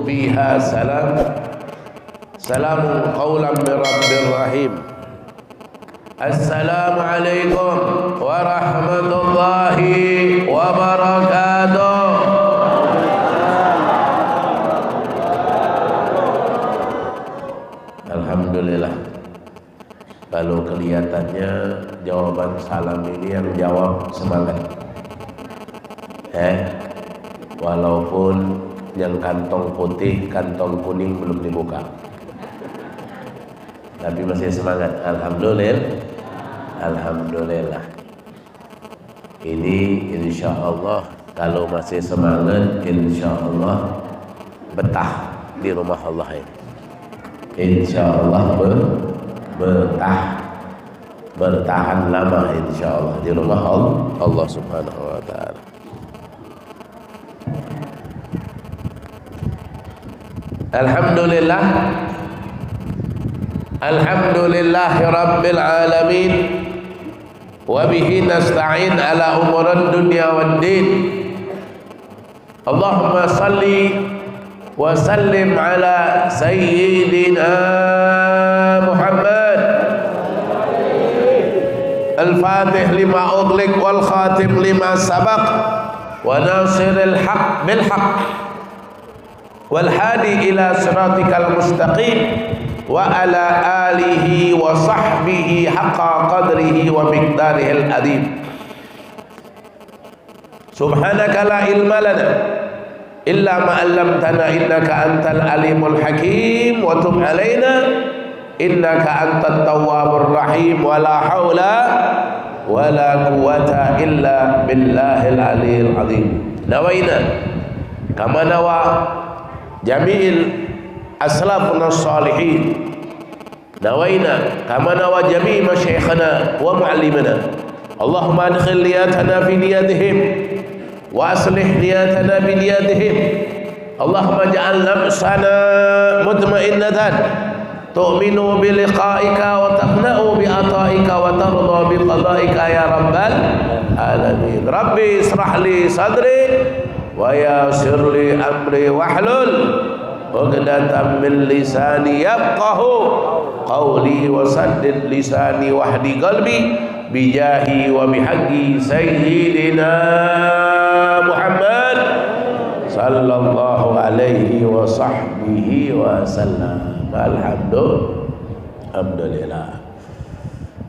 fiha salam. Salamun qawlan min rabbir rahim. Assalamualaikum warahmatullahi wabarakatuh. Alhamdulillah. Kalau kelihatannya jawaban salam ini yang jawab semangat. Walaupun yang kantong putih, kantong kuning belum dibuka, tapi masih semangat. Alhamdulillah. Alhamdulillah. Ini insya Allah kalau masih semangat, insya Allah betah di rumah Allah ini. Insya Allah bertahan lama insya Allah di rumah Allah Subhanahu wa ta'ala. Alhamdulillah. Alhamdulillahi rabbil alamin. Wa bihi nasta'in ala umurad dunya wad din. Allahumma salli wa sallim ala sayyidina Muhammad al-fatih lima ughliq wal khatim lima sabaq wa nasiril haq bil haq wal hadi ila siratikal mustaqim wa ala alihi wa sahbihi haqqa qadrihi wa miqdarihil adhim. Subhanaka la ilma lana illa ma 'allamtana innaka antal alimul hakim wa tub alaina innaka antat tawwabur rahim wa la haula wa la quwwata illa billahil aliyil azim. Nawaina kama nawa jami'il aslafuna salihin, nawaina kama nawa jami' masyayikhana wa muallimana. Allahumma adkhil niyatana fi niyatihim wa aslih niyatana bi niyatihim. Allahumma ja'al nafsana mutmainnatan tu'minu bi liqa'ika wa taqna'u bi ata'ika wa tarda bi qada'ika ya rabbal alamin. Rabbi israh li sadri wa yassir li amri wahlul 'uqdatam min lisani yafqahu qawli wa saddid lisani wahdi qalbi bijahi wa bihaqqi sayyidina Muhammad sallallahu alaihi wa sahbihi wa sallam. Alhamdulillah.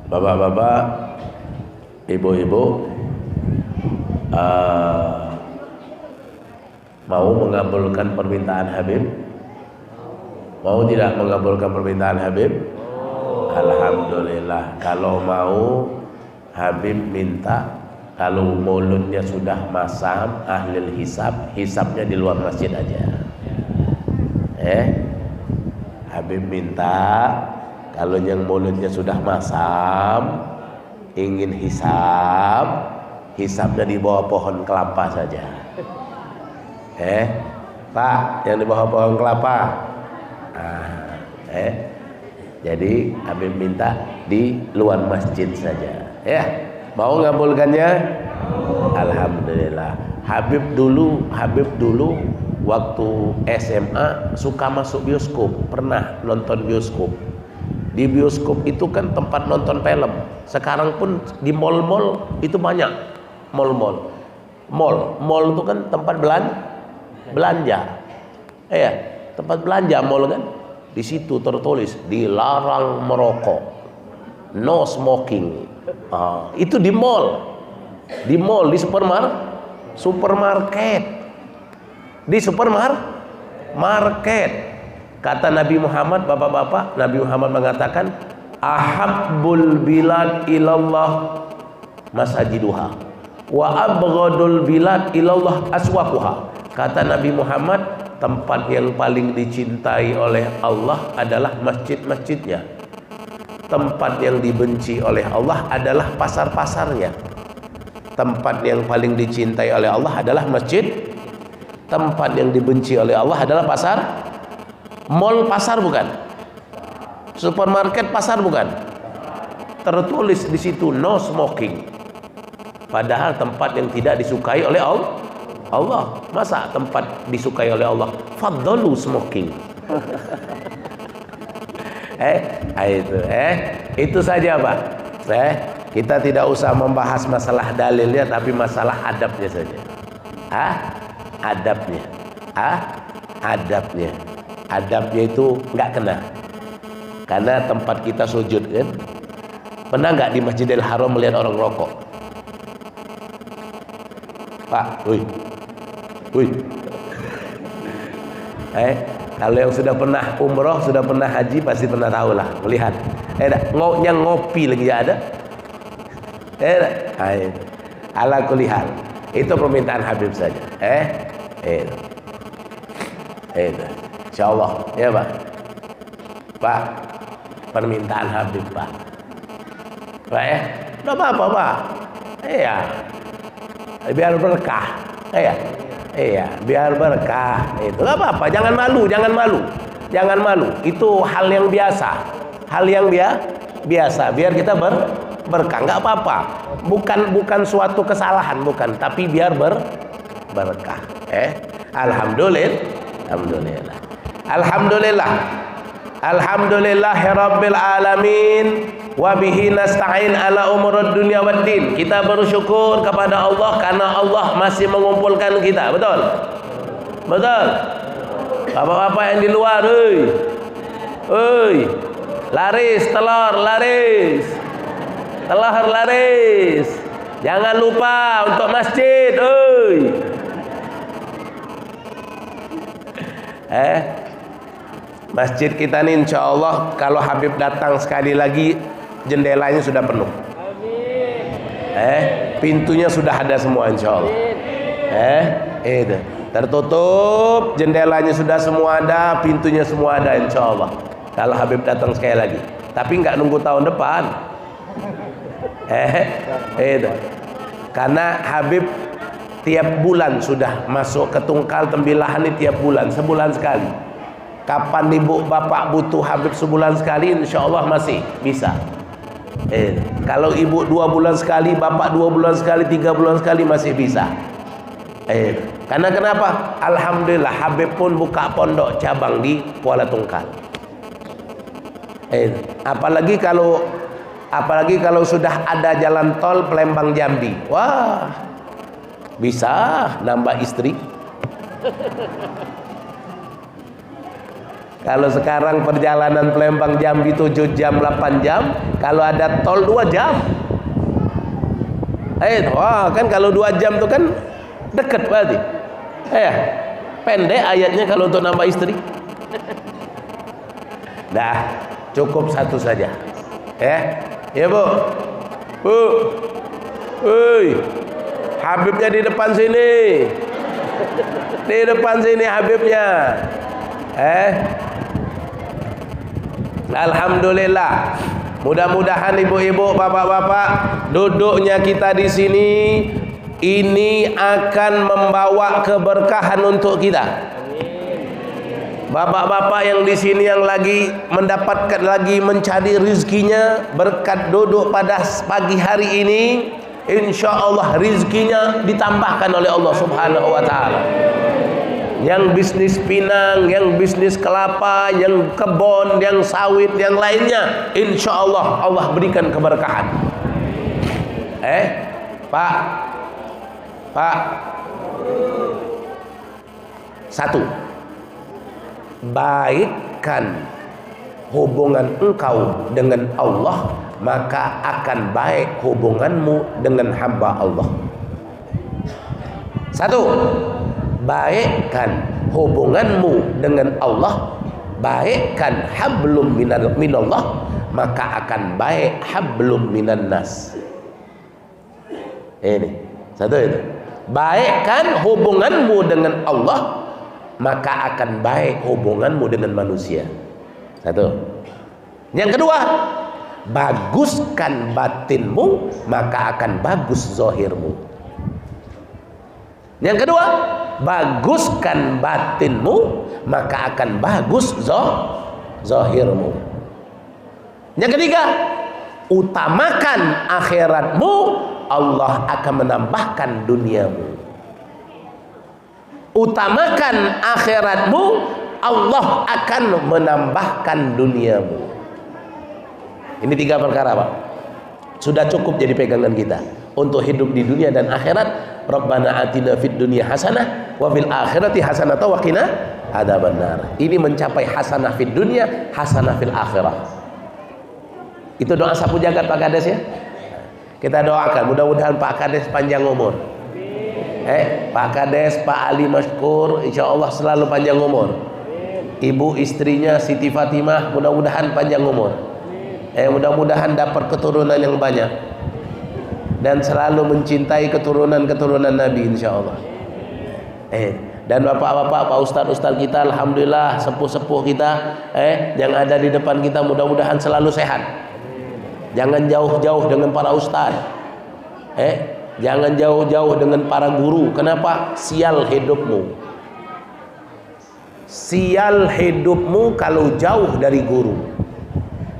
Bapak-bapak, ibu-ibu, mau mengabulkan permintaan Habib? Mau tidak mengabulkan permintaan Habib? Alhamdulillah. Kalau mau, Habib minta kalau mulutnya sudah masam, ahlil hisab, hisabnya di luar masjid aja. Habib minta kalau yang mulutnya sudah masam, ingin hisab, hisabnya di bawah pohon kelapa saja. Pak, yang di bawah pohon kelapa. Jadi Habib minta di luar masjid saja. Mau ngabulkannya? Alhamdulillah. Habib dulu waktu SMA suka masuk bioskop, pernah nonton bioskop. Di bioskop itu kan tempat nonton film. Sekarang pun di mall-mall itu banyak. Mall itu kan tempat belanja. Tempat belanja mall kan. Di situ tertulis dilarang merokok, no smoking. Itu di mall, di supermarket, di supermarket. Kata Nabi Muhammad, bapak-bapak, Nabi Muhammad mengatakan, ahabbul bilad ilallah masajiduha wa abghadul bilad ilallah aswaquha. Kata Nabi Muhammad, tempat yang paling dicintai oleh Allah adalah masjid-masjidnya. Tempat yang dibenci oleh Allah adalah pasar-pasarnya. Tempat yang paling dicintai oleh Allah adalah masjid. Tempat yang dibenci oleh Allah adalah pasar. Mall pasar bukan? Supermarket pasar bukan? Tertulis di situ no smoking. Padahal tempat yang tidak disukai oleh Allah. Masa tempat disukai oleh Allah? Faddalu smoking. Itu saja Pak. Kita tidak usah membahas masalah dalilnya, tapi masalah adabnya saja. Adabnya. Adabnya. Adabnya itu nggak kena. Karena tempat kita sujud kan. Pernah nggak di Masjidil Haram melihat orang rokok? Pak, wih. Kalau yang sudah pernah umroh, sudah pernah haji, pasti pernah tahu lah, melihat. Yang ngopi lagi ada. Ala kulli hal. Itu permintaan Habib saja. Insyaallah, ya Pak. Pak, permintaan Habib Pak. Pak enggak apa-apa Pak. Iya. Biar berkah. Iya, biar berkah. Itu enggak apa-apa, jangan malu. Jangan malu. Itu hal yang biasa. Hal yang biasa. Biar kita berkah, enggak apa-apa. Bukan suatu kesalahan, bukan, tapi biar berkah. Alhamdulillahirabbil alamin. Wa bihi nasta'in ala umurud dunya waddin. Kita bersyukur kepada Allah karena Allah masih mengumpulkan kita. Betul? Bapak-bapak yang di luar, laris telur, laris. Jangan lupa untuk masjid, Masjid kita nih insya Allah kalau Habib datang sekali lagi, jendelanya sudah penuh. Pintunya sudah ada semua insya Allah. Itu tertutup, jendelanya sudah semua ada, pintunya semua ada insya Allah. Kalau Habib datang sekali lagi, tapi nggak nunggu tahun depan. Itu karena Habib tiap bulan sudah masuk ke Tungkal Tembilahan ini, tiap bulan, sebulan sekali. Kapan ibu bapak butuh Habib sebulan sekali, insya Allah masih bisa. Kalau ibu 2 bulan sekali, bapak 2 bulan sekali, 3 bulan sekali masih bisa. Karena kenapa? Alhamdulillah Habib pun buka pondok cabang di Kuala Tungkal. Apalagi kalau sudah ada jalan tol Palembang Jambi, wah, bisa nambah istri. Kalau sekarang perjalanan Palembang Jambi 7 jam 8 jam, kalau ada tol 2 jam. Wah, kan kalau 2 jam itu kan dekat berarti. Pendek ayatnya kalau untuk nambah istri. Dah, cukup satu saja. Ya Bu. Habibnya di depan sini. Di depan sini Habibnya. Alhamdulillah. Mudah-mudahan ibu-ibu, bapak-bapak, duduknya kita di sini ini akan membawa keberkahan untuk kita. Bapak-bapak yang di sini yang lagi mendapatkan, lagi mencari rezekinya berkat duduk pada pagi hari ini, insya Allah rezekinya ditambahkan oleh Allah Subhanahu wa Ta'ala. Yang bisnis pinang, yang bisnis kelapa, yang kebun, yang sawit, yang lainnya, insya Allah Allah berikan keberkahan. Pak, satu, baikkan hubungan engkau dengan Allah, maka akan baik hubunganmu dengan hamba Allah. Satu, baikkan hubunganmu dengan Allah, baikkan hablum minallah, maka akan baik hablum minan nas. Ini satu itu. Baikkan hubunganmu dengan Allah, maka akan baik hubunganmu dengan manusia. Satu. Yang kedua, baguskan batinmu, maka akan bagus zahirmu. Yang kedua, baguskan batinmu, maka akan bagus zahirmu. Yang ketiga, utamakan akhiratmu, Allah akan menambahkan duniamu. utamakan akhiratmu, Allah akan menambahkan duniamu. Ini 3 perkara, Pak. Sudah cukup jadi pegangan kita untuk hidup di dunia dan akhirat. Rabbana atina fid dunya hasanah wa fil akhirati hasanah wa qina adzabannar. Ini mencapai hasanah fid dunya, hasanah fil akhirah. Itu doa sapu jagat Pak Kades ya. Kita doakan mudah-mudahan Pak Kades panjang umur. Pak Kades, Pak Ali Mashkur, insya Allah selalu panjang umur. Ibu istrinya Siti Fatimah mudah-mudahan panjang umur. Mudah-mudahan dapat keturunan yang banyak dan selalu mencintai keturunan-keturunan Nabi insya Allah. Dan bapak-bapak, Pak Ustadz-Ustadz kita, alhamdulillah sepuh-sepuh kita yang ada di depan kita mudah-mudahan selalu sehat. Jangan jauh-jauh dengan para ustadz. Jangan jauh-jauh dengan para guru. Kenapa? Sial hidupmu. Sial hidupmu kalau jauh dari guru.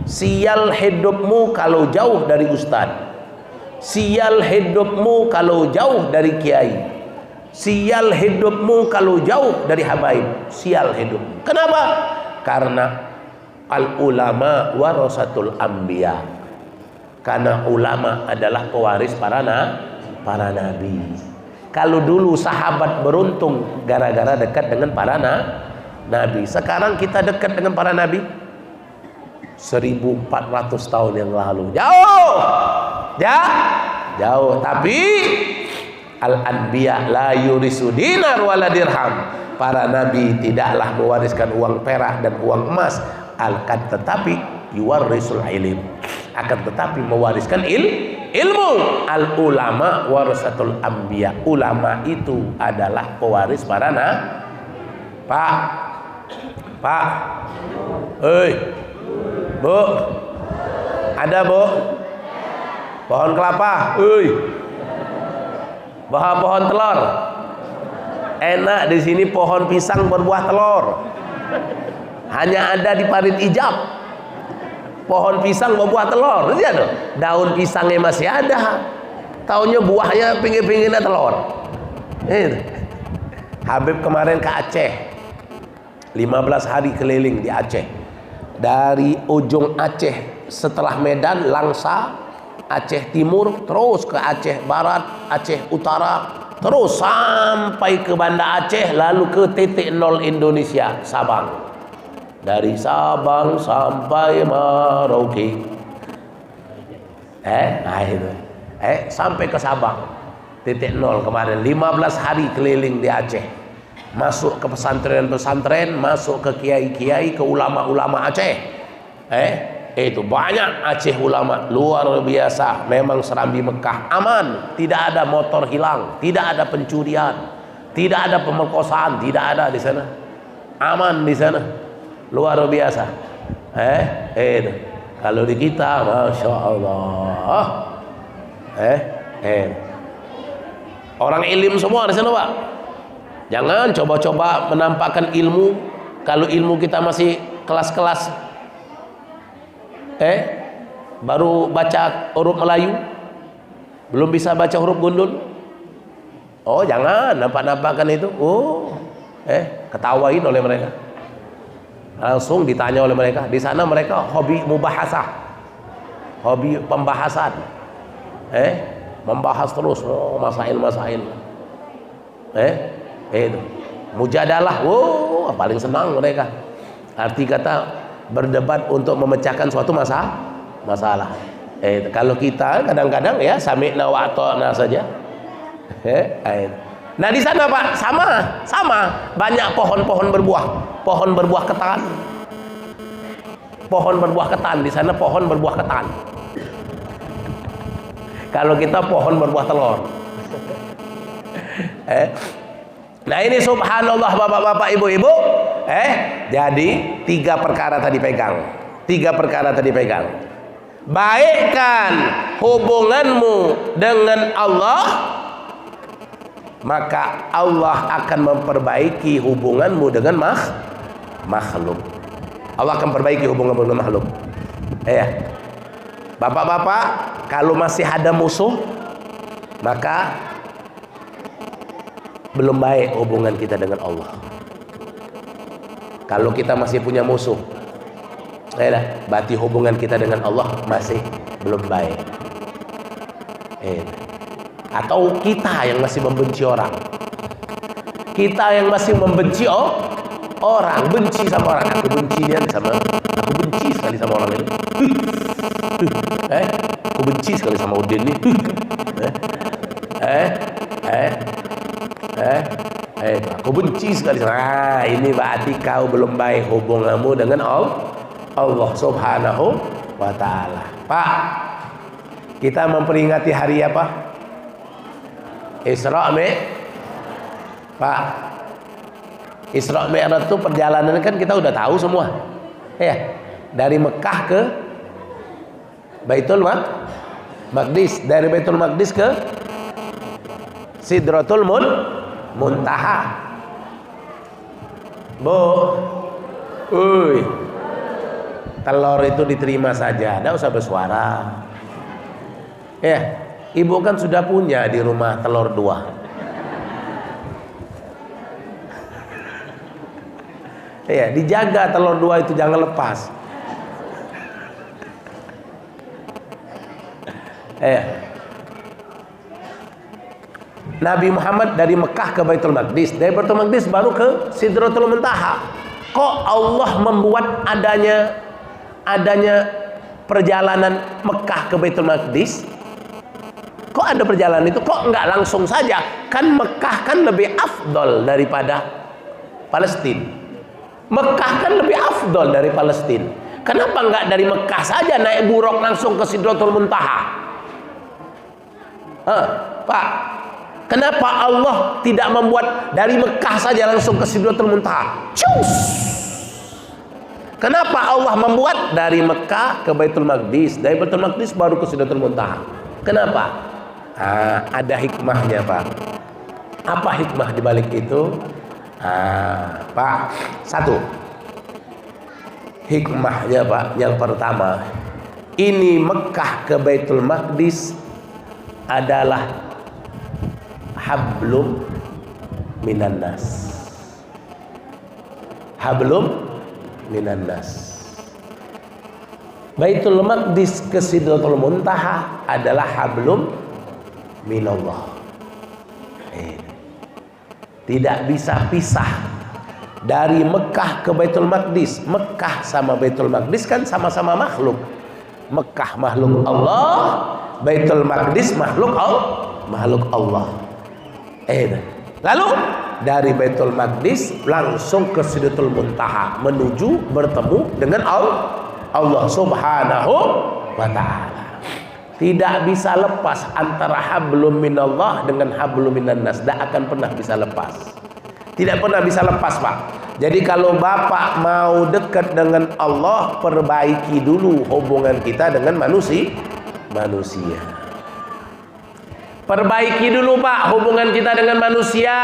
Sial hidupmu kalau jauh dari ustadz. Sial hidupmu kalau jauh dari kiai. Sial hidupmu kalau jauh dari habaib. Sial hidupmu. Kenapa? Karena al ulama warasatul anbiya. Karena ulama adalah pewaris para nabi. Kalau dulu sahabat beruntung gara-gara dekat dengan para nabi. Sekarang kita dekat dengan para nabi 1400 tahun yang lalu. Jauh. Tapi al-anbiya la yurisu dinar wala dirham. Para nabi tidaklah mewariskan uang perak dan uang emas. Tetapi yuwarisul ilm. Akan tetapi mewariskan ilmu. Al ulama warasatul anbiya. Ulama itu adalah pewaris para Pak. Bu. Ada, Bu? Pohon kelapa. Pohon telur. Enak di sini pohon pisang berbuah telur. Hanya ada di Parit Ijab. Pohon pisang berbuah telur. Lihat tuh. Daun pisangnya masih ada. Taunya buahnya pinggir-pinggirnya telur. Habib kemarin ke Aceh. 15 hari keliling di Aceh. Dari ujung Aceh setelah Medan, Langsa, Aceh Timur, terus ke Aceh Barat, Aceh Utara, terus sampai ke Banda Aceh, lalu ke titik nol Indonesia, Sabang. Dari Sabang sampai Merauke. Sampai ke Sabang. Titik nol kemarin 15 hari keliling di Aceh. Masuk ke pesantren-pesantren, masuk ke kiai-kiai, ke ulama-ulama Aceh. Itu banyak Aceh ulama luar biasa. Memang Serambi Mekah aman, tidak ada motor hilang, tidak ada pencurian, tidak ada pemerkosaan, tidak ada di sana. Aman di sana, luar biasa. Itu kalau di kita, masya Allah. Orang ilim semua di sana, Pak. Jangan coba-coba menampakkan ilmu kalau ilmu kita masih kelas-kelas baru baca huruf Melayu, belum bisa baca huruf gundul. Jangan nampak-nampakkan itu. Ketawain oleh mereka. Langsung ditanya oleh mereka. Di sana mereka hobi mubahasah, hobi pembahasan. Membahas terus masail-masail. Itu mujadalah, paling senang mereka. Arti kata berdebat untuk memecahkan suatu masalah. Kalau kita kadang-kadang ya sami'na wa ata'na saja. Nah di sana Pak sama banyak pohon-pohon berbuah, pohon berbuah ketan. Pohon berbuah ketan di sana, pohon berbuah ketan. Kalau kita pohon berbuah telur. Nah ini subhanallah bapak-bapak ibu-ibu. Jadi 3 perkara tadi pegang. 3 perkara tadi pegang. Baikkan hubunganmu dengan Allah, maka Allah akan memperbaiki hubunganmu dengan makhluk. Allah akan perbaiki hubunganmu dengan makhluk. Bapak-bapak, kalau masih ada musuh, maka belum baik hubungan kita dengan Allah. Kalau kita masih punya musuh, berarti hubungan kita dengan Allah masih belum baik. Atau kita yang masih membenci orang, kita yang masih membenci orang, benci sama orang. Aku benci sekali sama orang ini. Aku benci sekali sama Udin nih. Aku benci sekali sama. Ini berarti kau belum baik hubunganmu dengan Allah Subhanahu wa ta'ala. Pak, kita memperingati hari apa? Isra Pak, Isra Mi'raj itu perjalanan kan kita udah tahu semua. Dari Mekah ke Baitul Maqdis, dari Baitul Maqdis ke Sidratul Muntaha. Telur itu diterima saja, tidak usah bersuara. Ibu kan sudah punya di rumah telur 2. Dijaga telur 2 itu, jangan lepas. Nabi Muhammad dari Mekah ke Baitul Maqdis, dari Baitul Maqdis baru ke Sidratul Muntaha. Kok Allah membuat adanya perjalanan Mekah ke Baitul Maqdis? Kok ada perjalanan itu? Kok enggak langsung saja? Kan Mekah kan lebih afdol daripada Palestina. Mekah kan lebih afdol dari Palestina. Kenapa enggak dari Mekah saja naik buruk langsung ke Sidratul Muntaha? Pak, kenapa Allah tidak membuat dari Mekah saja langsung ke Sidratul Muntaha? Cus! Kenapa Allah membuat dari Mekah ke Baitul Maqdis, dari Baitul Maqdis baru ke Sidratul Muntaha? Kenapa? Ada hikmahnya, Pak. Apa hikmah di balik itu? Pak, satu hikmahnya, Pak, yang pertama, ini Mekah ke Baitul Maqdis adalah hablum minan nas. Hablum minan nas. Baitul Maqdis ke Sidratul Muntaha adalah hablum minallah. Tidak bisa pisah dari Mekah ke Baitul Maqdis. Mekah sama Baitul Maqdis kan sama-sama makhluk. Mekah makhluk Allah, Baitul Maqdis makhluk Allah. Lalu dari Baitul Maqdis langsung ke Sidratul Muntaha, menuju bertemu dengan Allah Subhanahu wa ta'ala. Tidak bisa lepas antara hablum minallah dengan hablum minan nas. Tidak akan pernah bisa lepas. Tidak pernah bisa lepas, Pak. Jadi kalau Bapak mau dekat dengan Allah, perbaiki dulu hubungan kita dengan manusia. Perbaiki dulu, Pak, hubungan kita dengan manusia.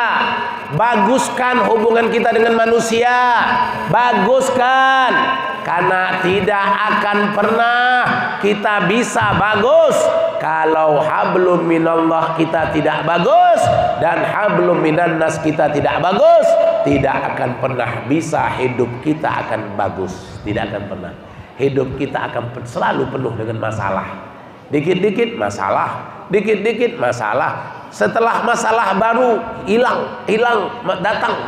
Baguskan hubungan kita dengan manusia. Baguskan. Karena tidak akan pernah kita bisa bagus kalau hablum minallah kita tidak bagus dan hablum minan nas kita tidak bagus. Tidak akan pernah bisa hidup kita akan bagus. Tidak akan pernah. Hidup kita akan selalu penuh dengan masalah. Dikit-dikit masalah, dikit-dikit masalah. Setelah masalah baru hilang, datang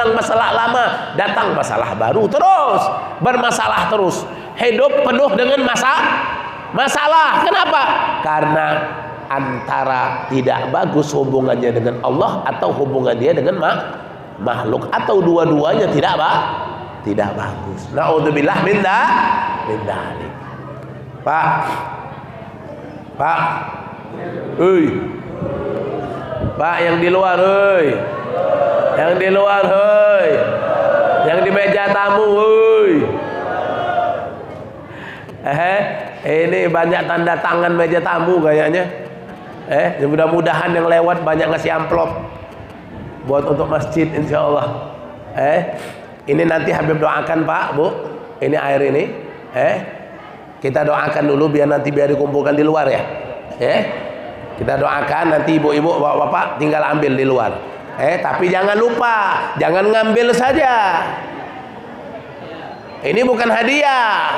masalah lama, datang masalah baru, terus bermasalah terus. Hidup penuh dengan masalah. Kenapa? Karena antara tidak bagus hubungannya dengan Allah atau hubungan dia dengan makhluk, atau dua-duanya tidak bagus. Naudzubillah min dzalik. Pak, Pak, yang di luar, yang di luar, yang di meja tamu, ini banyak tanda tangan meja tamu kayaknya. Mudah-mudahan yang lewat banyak ngasih amplop buat untuk masjid, insya Allah. Ini nanti Habib doakan, Pak, Bu. Ini air ini, kita doakan dulu biar dikumpulkan di luar ya. Kita doakan, nanti ibu-ibu bapak-bapak tinggal ambil di luar. Tapi jangan lupa, jangan ngambil saja. Ini bukan hadiah.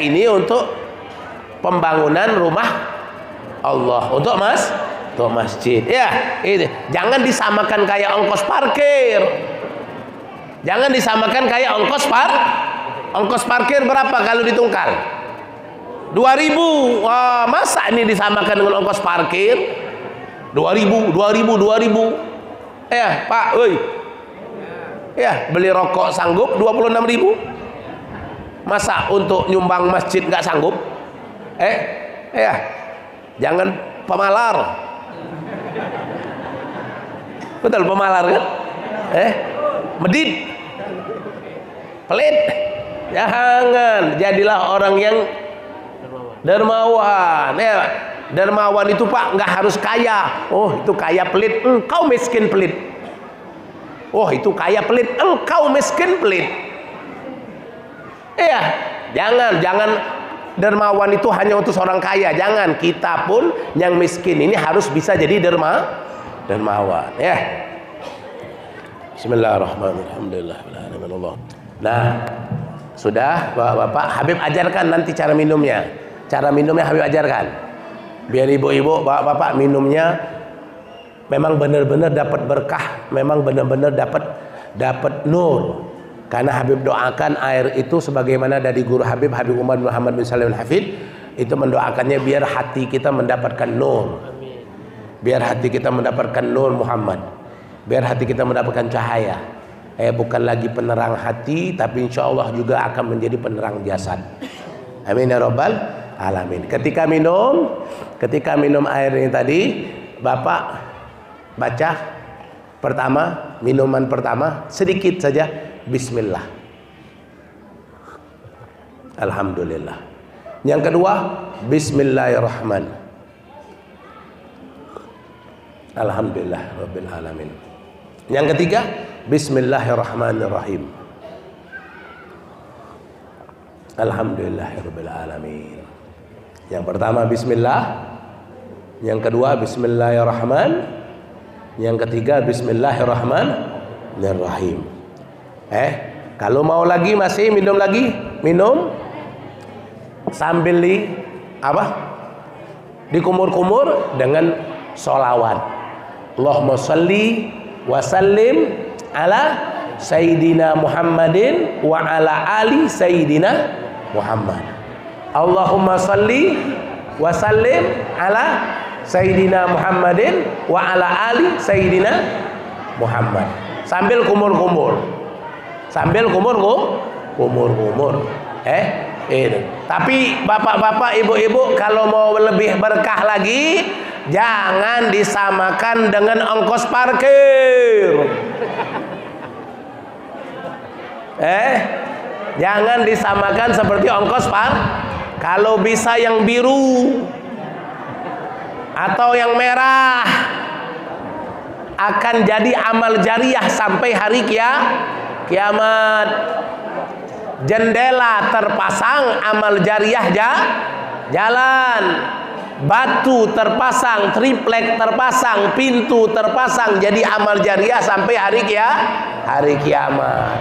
Ini untuk pembangunan rumah Allah, untuk masjid. Ya, ini jangan disamakan kayak ongkos parkir. Jangan disamakan kayak ongkos parkir berapa kalau ditungkal? 2.000. Wah, masa ini disamakan dengan ongkos parkir? 2.000. Pak, beli rokok sanggup 26.000. Masa untuk nyumbang masjid nggak sanggup? Jangan pemalar. Betul pemalar kan? Medit, pelit. Jangan, jadilah orang yang dermawan. Dermawan itu Pak nggak harus kaya. Oh itu kaya pelit, engkau miskin pelit. Oh itu kaya pelit, engkau miskin pelit. Jangan dermawan itu hanya untuk orang kaya. Jangan, kita pun yang miskin ini harus bisa jadi dermawan. Bismillahirrahmanirrahim. Nah, sudah Bapak Habib ajarkan nanti cara minumnya. Cara minumnya Habib ajarkan. Biar ibu-ibu, bapak-bapak minumnya memang benar-benar dapat berkah, memang benar-benar dapat nur. Karena Habib doakan air itu sebagaimana dari guru Habib Umar bin Muhammad bin Salim Al-Hafidh itu mendoakannya biar hati kita mendapatkan nur. Biar hati kita mendapatkan nur Muhammad. Biar hati kita mendapatkan cahaya. Bukan lagi penerang hati, tapi insya Allah juga akan menjadi penerang jasad. Amin ya rabbal alamin. Ketika minum air ini tadi, Bapak baca minuman pertama sedikit saja, bismillah, alhamdulillah. Yang kedua, bismillahirrahmanirrahim, alhamdulillah rabbil alamin. Yang ketiga, bismillahirrahmanirrahim, alhamdulillahirabbil alamin. Yang pertama bismillah, yang kedua bismillahirrahman, yang ketiga bismillahirrahmanirrahim. Kalau mau lagi masih minum sambil dikumur-kumur dengan sholawat. Allahumma sholli wa sallim ala Sayyidina Muhammadin wa ala ali Sayyidina Muhammad. Allahumma salli wa sallim ala Sayyidina Muhammadin wa ala ali Sayyidina Muhammad. Sambil kumur-kumur. Tapi bapak-bapak, ibu-ibu, kalau mau lebih berkah lagi, jangan disamakan dengan ongkos parkir. Jangan disamakan seperti ongkos parkir. Kalau bisa yang biru atau yang merah, akan jadi amal jariah sampai hari kiamat. Jendela terpasang, amal jariah jalan. Batu terpasang, triplek terpasang, pintu terpasang, jadi amal jariah sampai hari kiamat.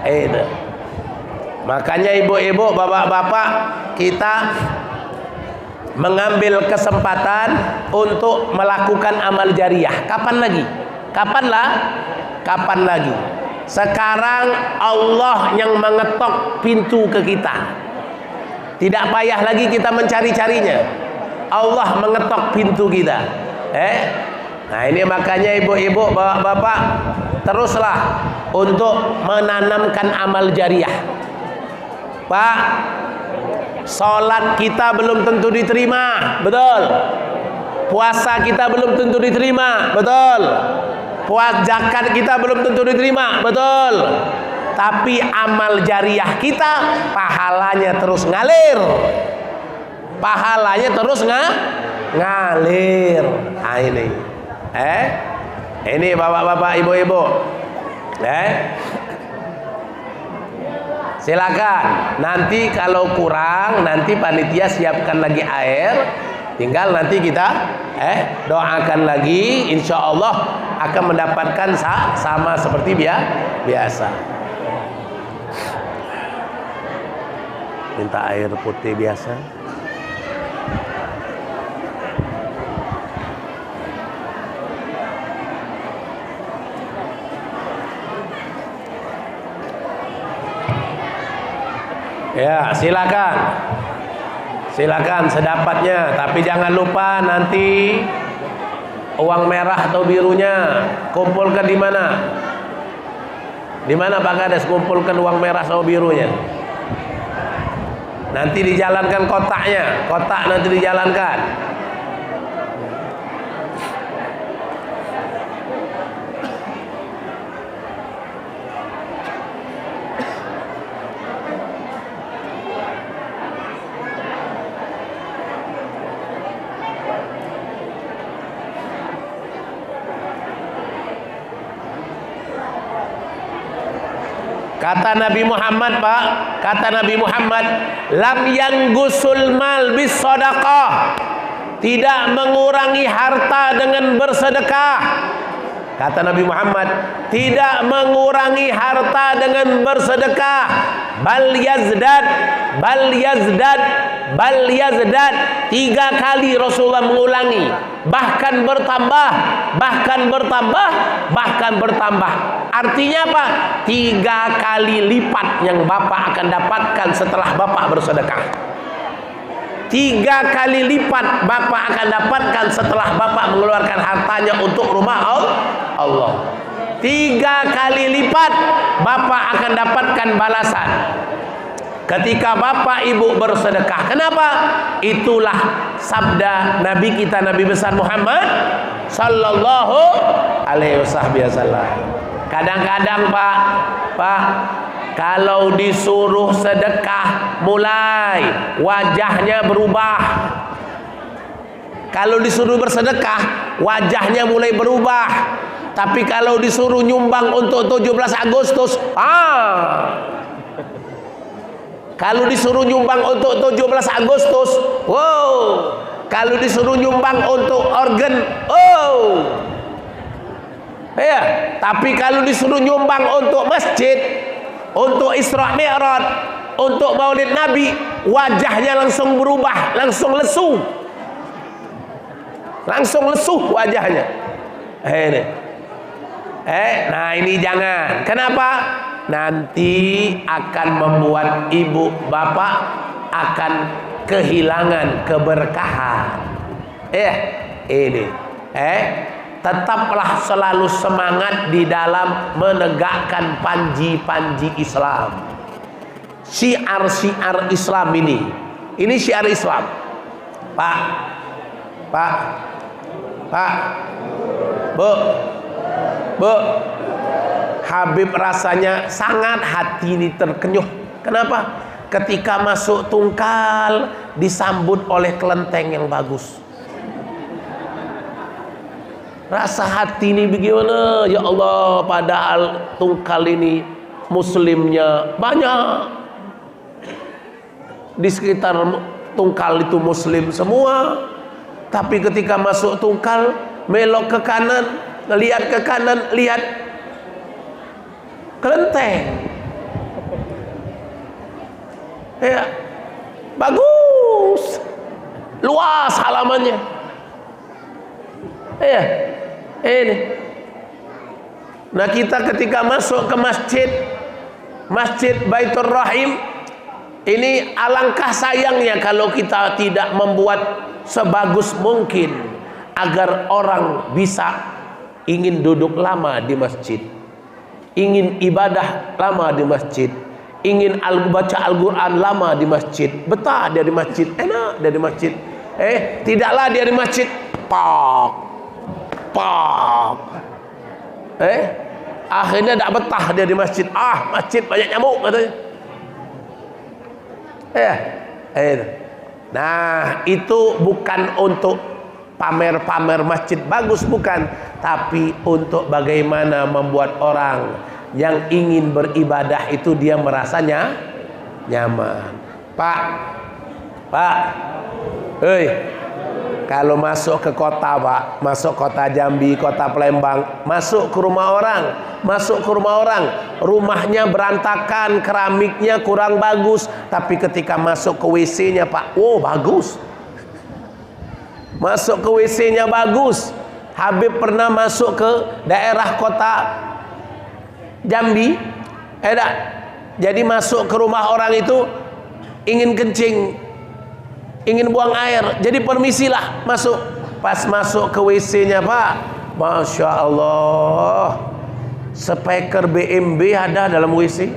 Itu. Makanya ibu-ibu, bapak-bapak, kita mengambil kesempatan untuk melakukan amal jariah. Kapan lagi? Sekarang Allah yang mengetok pintu ke kita. Tidak payah lagi kita mencari-carinya. Allah mengetok pintu kita. Nah ini makanya ibu-ibu, bapak-bapak, teruslah untuk menanamkan amal jariah. Pak, sholat kita belum tentu diterima, betul. Puasa kita belum tentu diterima, betul. Zakat kita belum tentu diterima, betul. Tapi amal jariah kita, pahalanya terus ngalir. Ngalir. Nah ini bapak-bapak, ibu-ibu. Silakan. Nanti kalau kurang, nanti panitia siapkan lagi air. Tinggal nanti kita doakan lagi, insya Allah akan mendapatkan sama seperti biasa. Minta air putih biasa. Ya, silakan. Silakan sedapatnya, tapi jangan lupa nanti uang merah atau birunya kumpulkan di mana? Di mana Pak Kades kumpulkan uang merah atau birunya? Nanti dijalankan kotaknya, kotak nanti dijalankan. Kata Nabi Muhammad, Pak, kata Nabi Muhammad, lam yanggusul mal bis sadaqah, tidak mengurangi harta dengan bersedekah. Kata Nabi Muhammad, tidak mengurangi harta dengan bersedekah. Bal yazdad, bal yazdad, bal yazdad. 3 kali Rasulullah mengulangi, bahkan bertambah, bahkan bertambah, bahkan bertambah. Artinya apa? 3 kali lipat yang Bapak akan dapatkan setelah Bapak bersedekah. 3 kali lipat Bapak akan dapatkan setelah Bapak mengeluarkan hartanya untuk rumah Allah. 3 kali lipat Bapak akan dapatkan balasan ketika Bapak Ibu bersedekah. Kenapa? Itulah sabda Nabi kita, Nabi besar Muhammad sallallahu alaihi wasallam. Kadang-kadang Pak, kalau disuruh sedekah mulai wajahnya berubah. Kalau disuruh bersedekah wajahnya mulai berubah. Tapi kalau disuruh nyumbang untuk 17 Agustus, kalau disuruh nyumbang untuk 17 Agustus, wow. Kalau disuruh nyumbang untuk organ, ya. Tapi kalau disuruh nyumbang untuk masjid, untuk Isra Mi'raj, untuk Maulid Nabi, wajahnya langsung berubah, langsung lesu. Langsung lesu wajahnya. Nah ini jangan. Kenapa? Nanti akan membuat ibu bapak akan kehilangan keberkahan. Tetaplah selalu semangat di dalam menegakkan panji-panji Islam. Syiar-syiar Islam ini. Ini syiar Islam. Pak, Bu, Habib rasanya sangat hati ini terkenyuh. Kenapa? Ketika masuk Tungkal disambut oleh kelenteng yang bagus. Rasa hati ini bagaimana? Ya Allah, padahal Tungkal ini muslimnya banyak. Di sekitar Tungkal itu muslim semua. Tapi ketika masuk Tungkal, melok ke kanan, lihat ke kanan, lihat kelenteng. Ya, bagus, luas halamannya. Ya, ini. Nah kita ketika masuk ke masjid Baitur Rahim, ini alangkah sayangnya kalau kita tidak membuat sebagus mungkin agar orang bisa ingin duduk lama di masjid, ingin ibadah lama di masjid, ingin baca Al-Quran lama di masjid, betah dia di masjid, enak dia di masjid. Tidaklah dia di masjid pak. Akhirnya tak betah dia di masjid. Masjid banyak nyamuk katanya. Nah itu bukan untuk pamer-pamer masjid bagus, bukan, tapi untuk bagaimana membuat orang yang ingin beribadah itu dia merasanya nyaman. Pak, kalau masuk ke kota Pak, masuk kota Jambi, kota Palembang, masuk ke rumah orang, rumahnya berantakan, keramiknya kurang bagus, tapi ketika masuk ke WC-nya Pak, oh bagus. Masuk ke WC-nya bagus. Habib pernah masuk ke daerah kota Jambi, jadi masuk ke rumah orang itu ingin kencing, ingin buang air, jadi permisilah masuk. Pas masuk ke WC-nya Pak, Masya Allah, speaker BMB ada dalam WC.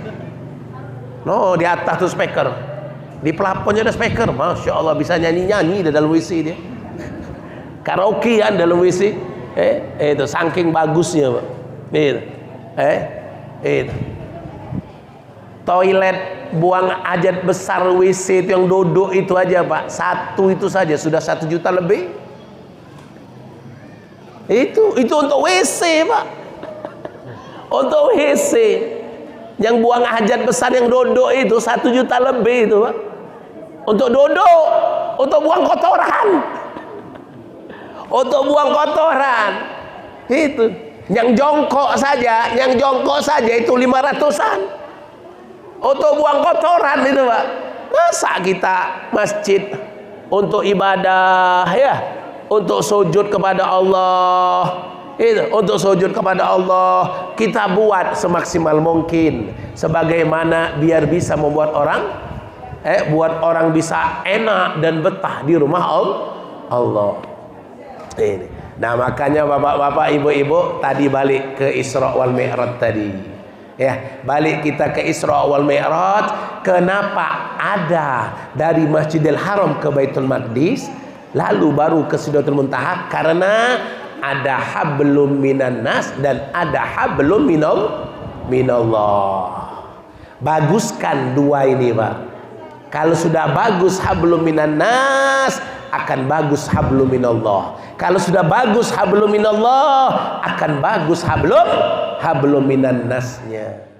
No, di atas tuh speaker, di plafonnya ada speaker. Masya Allah, bisa nyanyi-nyanyi di dalam WC dia. Karaoke kan dalam WC. Itu saking bagusnya Pak. Itu. Toilet buang hajat besar WC itu yang duduk itu aja Pak, satu itu saja sudah 1 juta lebih. Itu untuk WC Pak. Untuk WC yang buang hajat besar yang duduk itu 1 juta lebih itu Pak. Untuk duduk, untuk buang kotoran. Untuk buang kotoran. Itu. Yang jongkok saja itu 500-an. Untuk buang kotoran itu Pak. Masa kita masjid untuk ibadah ya, untuk sujud kepada Allah, itu untuk sujud kepada Allah kita buat semaksimal mungkin, sebagaimana biar bisa membuat buat orang bisa enak dan betah di rumah Allah. Ini. Nah makanya bapak-bapak, ibu-ibu, tadi balik ke Isra wal Mi'raj tadi. Ya, balik kita ke Isra wal Mi'raj. Kenapa ada dari Masjidil Haram ke Baitul Maqdis, lalu baru ke Sidratul Muntaha? Karena ada hablum minan nas dan ada hablum minallah. Baguskan dua ini Pak. Kalau sudah bagus hablum minan nas, akan bagus hablum minallah. Kalau sudah bagus hablum minallah, akan bagus hablum minan nasnya.